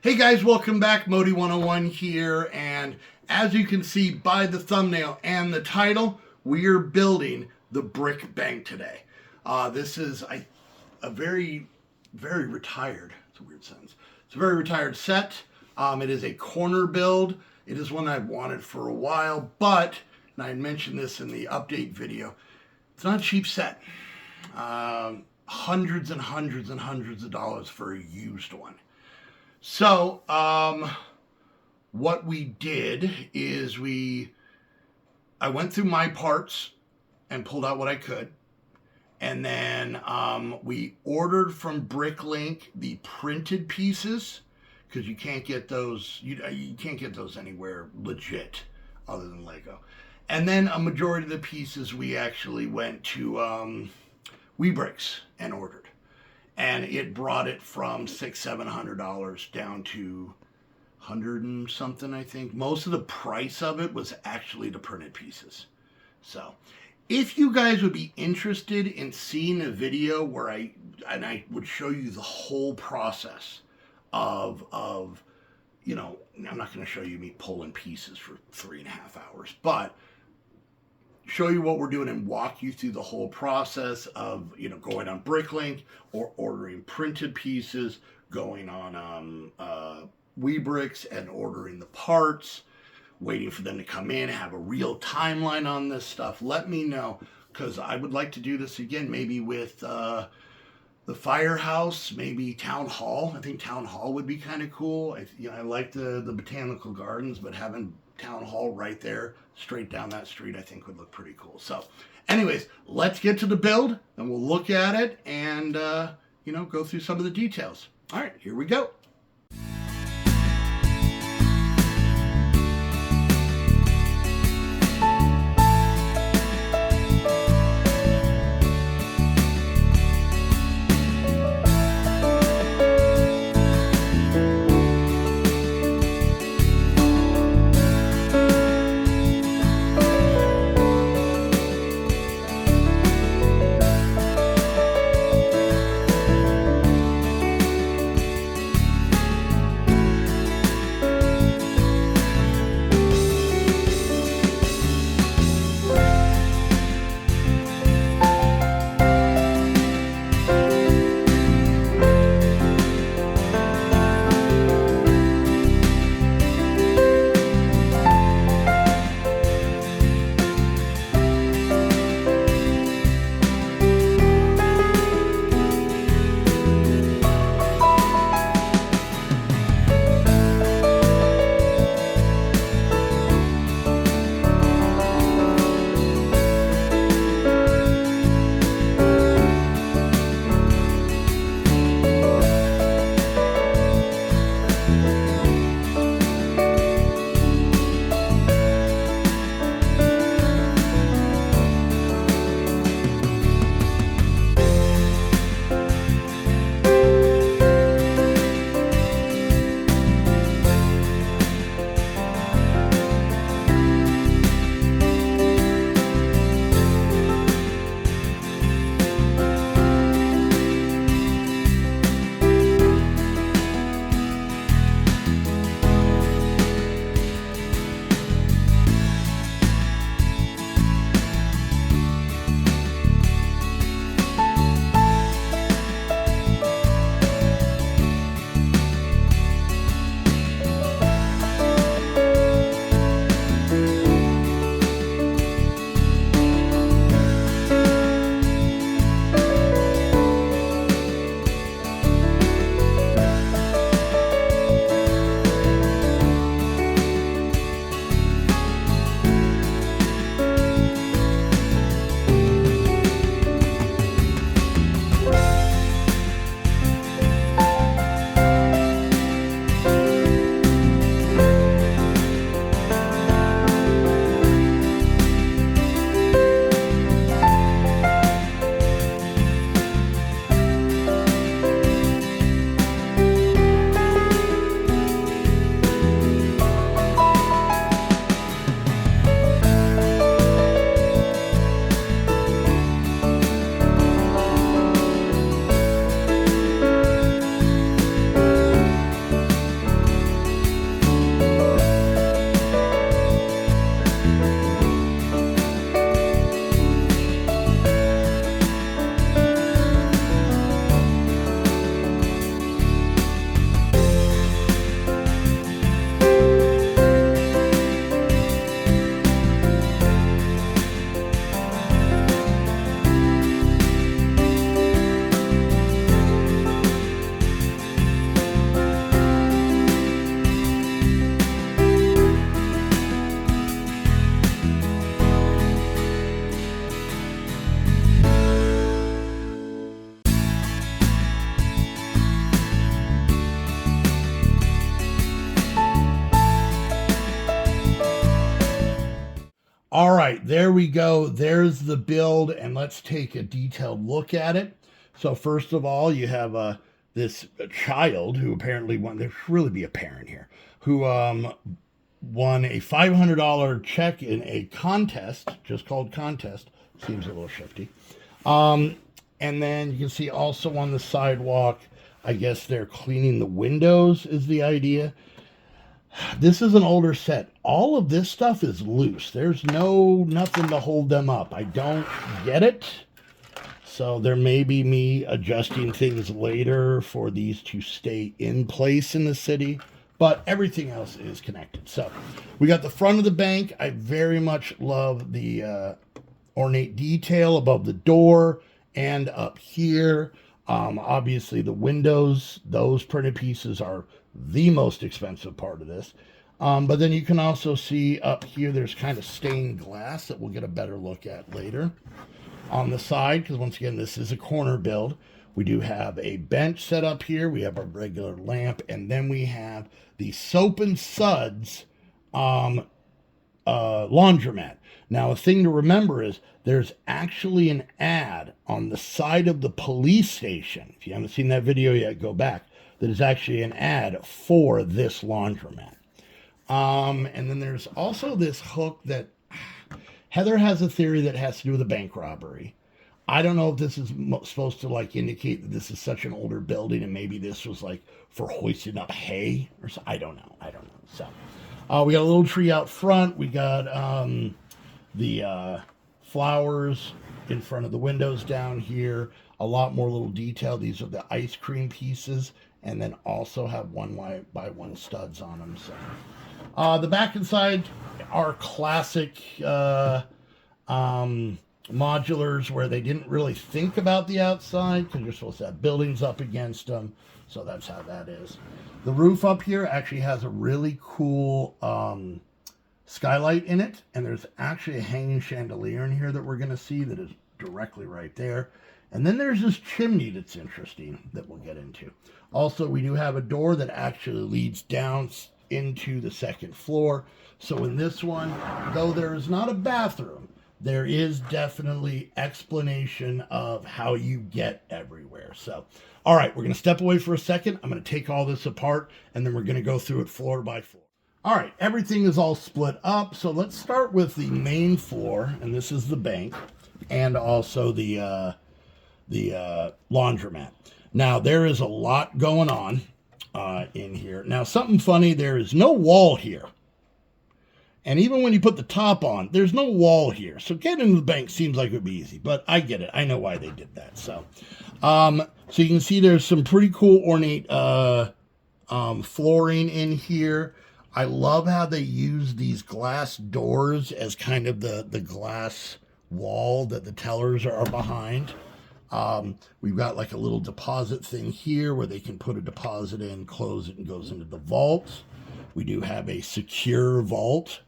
Hey guys, welcome back. Modi 101 here, and as you can see by the thumbnail and the title, we are building the brick bank today. This is a very retired, it's a weird sentence, it's a very retired set. It is a corner build. It is one I've wanted for a while, but, and I mentioned this in the update video, it's not a cheap set. Hundreds and hundreds and hundreds of dollars for a used one. So, what we did is I went through my parts and pulled out what I could. And then we ordered from Bricklink the printed pieces, because you can't get those, you can't get those anywhere legit other than Lego. And then a majority of the pieces we actually went to Webricks and ordered. And it brought it from $600-700 down to 100 and something, I think. Most of the price of it was actually the printed pieces. So, if you guys would be interested in seeing a video where I would show you the whole process of you know, I'm not going to show you me pulling pieces for 3.5 hours, but show you what we're doing and walk you through the whole process of, you know, going on Bricklink or ordering printed pieces, going on Webricks and ordering the parts, waiting for them to come in, have a real timeline on this stuff. Let me know, because I would like to do this again, maybe with the firehouse, maybe town hall. I think town hall would be kind of cool. I like the botanical gardens, but having town hall right there, straight down that street, I think would look pretty cool. So, anyways, let's get to the build, and we'll look at it and, you know, go through some of the details. All right, here we go. right, there we go. There's the build, and let's take a detailed look at it. So first of all, you have this child who apparently won. There should really be a parent here who won a $500 check in a contest, just called contest. Seems a little shifty. And then you can see also on the sidewalk, I guess they're cleaning the windows is the idea. This is an older set. All of this stuff is loose. There's nothing to hold them up. I don't get it. So there may be me adjusting things later for these to stay in place in the city, but everything else is connected. So we got the front of the bank. I very much love the ornate detail above the door and up here. Obviously the windows, those printed pieces are the most expensive part of this. But then you can also see up here, there's kind of stained glass that we'll get a better look at later. On the side, because once again, this is a corner build, we do have a bench set up here. We have a regular lamp, and then we have the Soap and Suds laundromat. Now, a thing to remember is there's actually an ad on the side of the police station. If you haven't seen that video yet, go back. That is actually an ad for this laundromat. And then there's also this hook that Heather has a theory that has to do with a bank robbery. I don't know if this is supposed to like indicate that this is such an older building and maybe this was like for hoisting up hay or so. I don't know. So we got a little tree out front. We got the flowers in front of the windows down here. A lot more little detail. These are the ice cream pieces, and then also have 1x1 studs on them. So the back and side are classic modulars where they didn't really think about the outside because you're supposed to have buildings up against them. So that's how that is. The roof up here actually has a really cool skylight in it, and there's actually a hanging chandelier in here that we're going to see that is directly right there. And then there's this chimney that's interesting that we'll get into. Also, we do have a door that actually leads down into the second floor. So in this one, though there is not a bathroom, there is definitely explanation of how you get everywhere. So, all right, we're going to step away for a second. I'm going to take all this apart, and then we're going to go through it floor by floor. All right, everything is all split up. So let's start with the main floor, and this is the bank, and also the laundromat. Now, there is a lot going on in here. Now, something funny, there is no wall here. And even when you put the top on, there's no wall here. So getting into the bank seems like it would be easy, but I get it. I know why they did that. So you can see there's some pretty cool ornate flooring in here. I love how they use these glass doors as kind of the glass wall that the tellers are behind. We've got like a little deposit thing here where they can put a deposit in, close it, and goes into the vault. We do have a secure vault.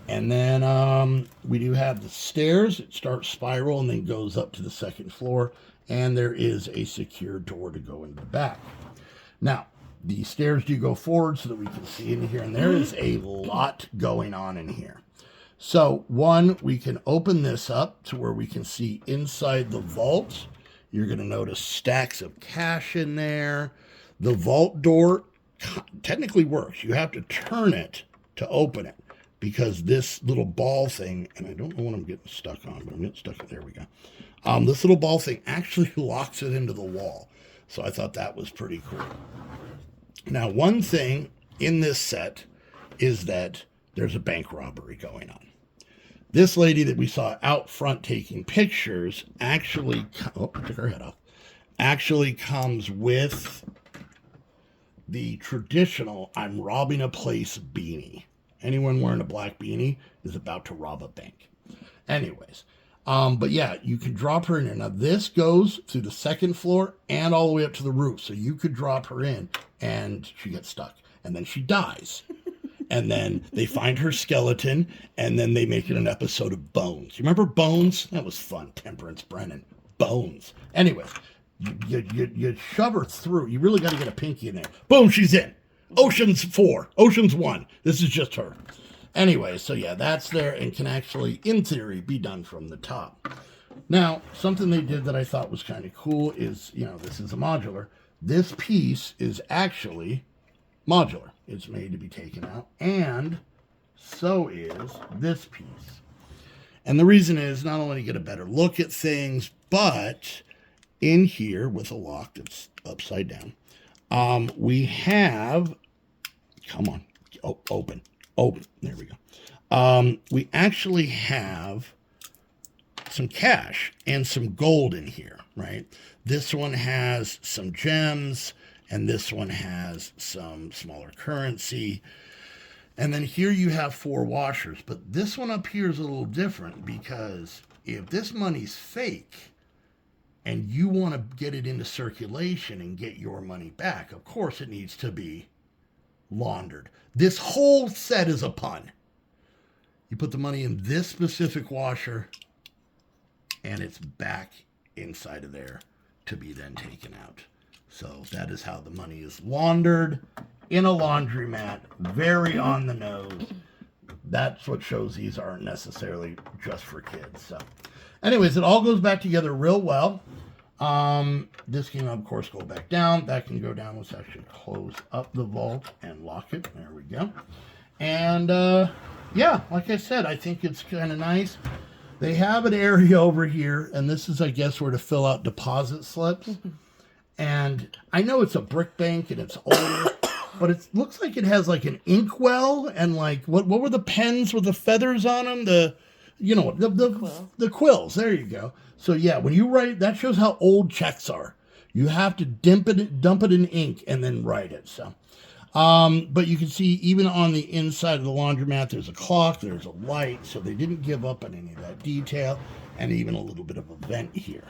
And then we do have the stairs. It starts spiral and then goes up to the second floor. And there is a secure door to go into the back. Now, the stairs do go forward so that we can see in here. And there is a lot going on in here. So, one, we can open this up to where we can see inside the vault. You're going to notice stacks of cash in there. The vault door technically works. You have to turn it to open it because this little ball thing, and I don't know what I'm getting stuck on, but I'm getting stuck. There we go. This little ball thing actually locks it into the wall. So I thought that was pretty cool. Now, one thing in this set is that there's a bank robbery going on. This lady that we saw out front taking pictures actually, took her head off, actually comes with the traditional I'm robbing a place beanie. Anyone wearing a black beanie is about to rob a bank. Anyways, but yeah, you can drop her in here. Now this goes through the second floor and all the way up to the roof. So you could drop her in and she gets stuck and then she dies. And then they find her skeleton and then they make it an episode of Bones. You remember Bones? That was fun. Temperance Brennan. Bones. Anyways, you shove her through. You really got to get a pinky in there. Boom, she's in. Ocean's 4. Ocean's 1. This is just her. Anyway, so yeah, that's there and can actually, in theory, be done from the top. Now, something they did that I thought was kind of cool is, this is a modular. This piece is actually modular. It's made to be taken out, and so is this piece. And the reason is not only to get a better look at things, but in here with a lock that's upside down, we have, come on, open, there we go. We actually have some cash and some gold in here, right? This one has some gems, and this one has some smaller currency. And then here you have 4 washers, but this one up here is a little different because if this money's fake and you want to get it into circulation and get your money back, of course it needs to be laundered. This whole set is a pun. You put the money in this specific washer and it's back inside of there to be then taken out. So that is how the money is laundered in a laundromat, very on the nose. That's what shows these aren't necessarily just for kids. So anyways, it all goes back together real well. This can, of course, go back down. That can go down. Let's actually close up the vault and lock it. There we go. And, yeah, like I said, I think it's kind of nice. They have an area over here, and this is, I guess, where to fill out deposit slips. And I know it's a brick bank, and it's older, but it looks like it has, like, an inkwell, and, like, what were the pens with the feathers on them? The quills. There you go. So, yeah, when you write, that shows how old checks are. You have to dump it in ink and then write it. So, but you can see even on the inside of the laundromat, there's a clock, there's a light. So they didn't give up on any of that detail, and even a little bit of a vent here.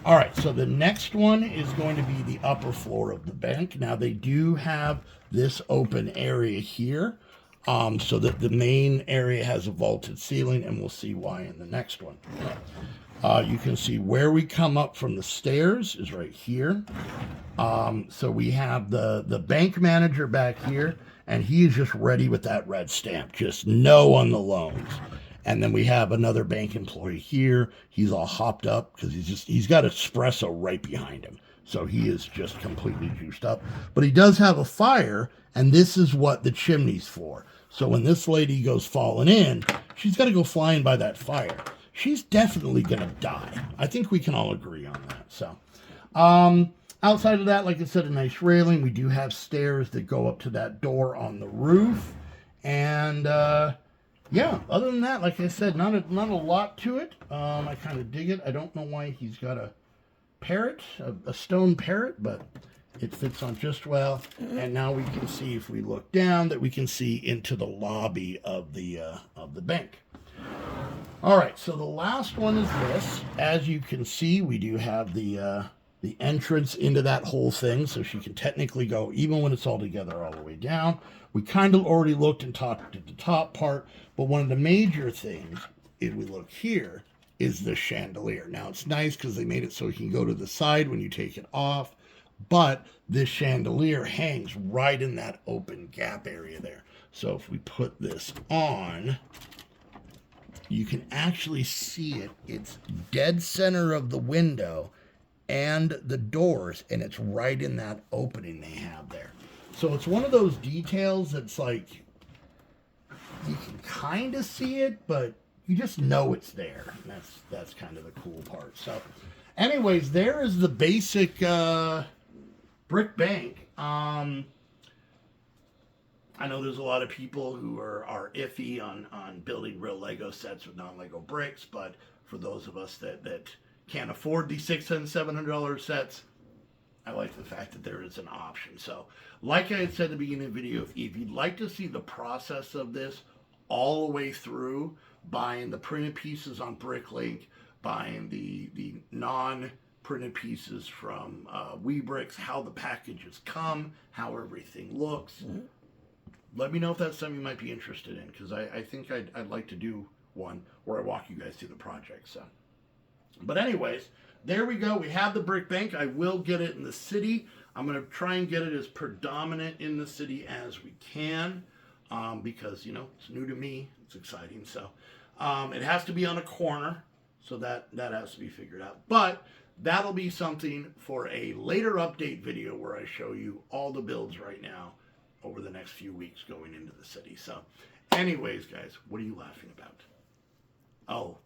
All right, so the next one is going to be the upper floor of the bank. Now, they do have this open area here, so that the main area has a vaulted ceiling, and we'll see why in the next one. You can see where we come up from the stairs is right here. So we have the bank manager back here, and he is just ready with that red stamp, just no on the loans. And then we have another bank employee here. He's all hopped up because he's got espresso right behind him. So he is just completely juiced up. But he does have a fire, and this is what the chimney's for. So when this lady goes falling in, she's got to go flying by that fire. She's definitely going to die. I think we can all agree on that. So, outside of that, like I said, a nice railing. We do have stairs that go up to that door on the roof. And, yeah, other than that, like I said, not a lot to it. I kind of dig it. I don't know why he's got a parrot, a stone parrot, but it fits on just well. And now we can see, if we look down, that we can see into the lobby of the bank. All right, so the last one is this. As you can see, we do have the entrance into that whole thing, so she can technically go, even when it's all together, all the way down. We kind of already looked and talked at the top part, but one of the major things, if we look here, is the chandelier. Now, it's nice because they made it so you can go to the side when you take it off, but this chandelier hangs right in that open gap area there. So if we put this on, you can actually see it. It's dead center of the window and the doors, and it's right in that opening they have there. So it's one of those details that's like, you can kind of see it, but you just know it's there. And that's kind of the cool part. So anyways, there is the basic brick bank. I know there's a lot of people who are iffy on building real Lego sets with non-Lego bricks, but for those of us that can't afford these $600 and $700 sets, I like the fact that there is an option. So, like I had said at the beginning of the video, if you'd like to see the process of this all the way through, buying the printed pieces on Bricklink, buying the non-printed pieces from WeBricks, how the packages come, how everything looks, let me know if that's something you might be interested in, because I think I'd like to do one where I walk you guys through the project. So, but anyways, there we go. We have the brick bank. I will get it in the city. I'm going to try and get it as predominant in the city as we can. because, you know, it's new to me. It's exciting. So it has to be on a corner, so that has to be figured out. But that'll be something for a later update video where I show you all the builds right now over the next few weeks going into the city. So anyways, guys, what are you laughing about? Oh,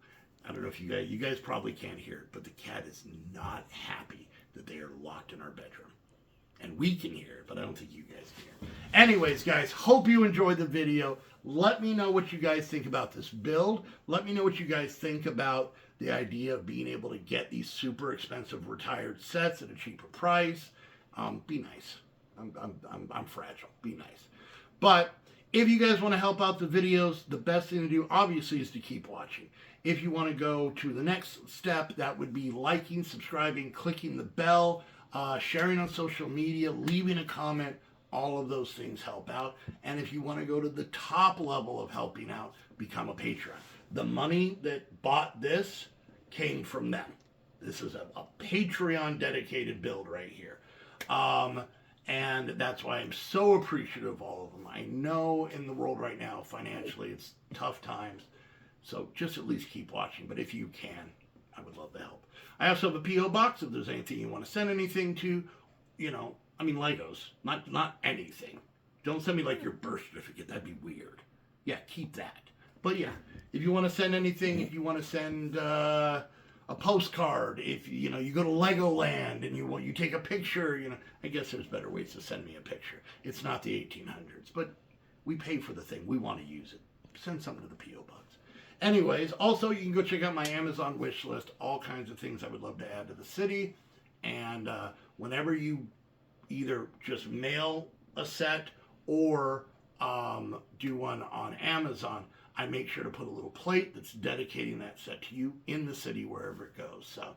I don't know if you guys probably can't hear it, but the cat is not happy that they are locked in our bedroom. And we can hear it, but I don't think you guys can hear it. Anyways, guys, hope you enjoyed the video. Let me know what you guys think about this build. Let me know what you guys think about the idea of being able to get these super expensive retired sets at a cheaper price. Be nice. I'm fragile. Be nice. But if you guys want to help out the videos, the best thing to do, obviously, is to keep watching. If you want to go to the next step, that would be liking, subscribing, clicking the bell, sharing on social media, leaving a comment. All of those things help out. And if you want to go to the top level of helping out, become a patron. The money that bought this came from them. This is a Patreon dedicated build right here. And that's why I'm so appreciative of all of them. I know in the world right now, financially, it's tough times. So just at least keep watching. But if you can, I would love the help. I also have a P.O. box if there's anything you want to send anything to. You know, I mean, Legos. Not anything. Don't send me like your birth certificate. That'd be weird. Yeah, keep that. But yeah, if you want to send anything, if you want to send a postcard, if you know you go to Legoland and you take a picture, you know, I guess there's better ways to send me a picture. It's not the 1800s, but we pay for the thing. We want to use it. Send something to the P.O. box. Anyways, also you can go check out my Amazon wish list. All kinds of things I would love to add to the city. And whenever you either just mail a set or do one on Amazon, I make sure to put a little plate that's dedicating that set to you in the city wherever it goes. So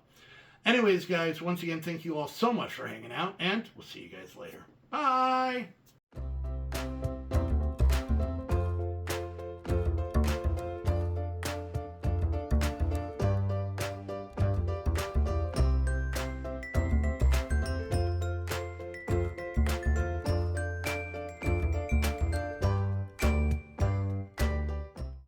anyways, guys, once again, thank you all so much for hanging out, and we'll see you guys later. Bye!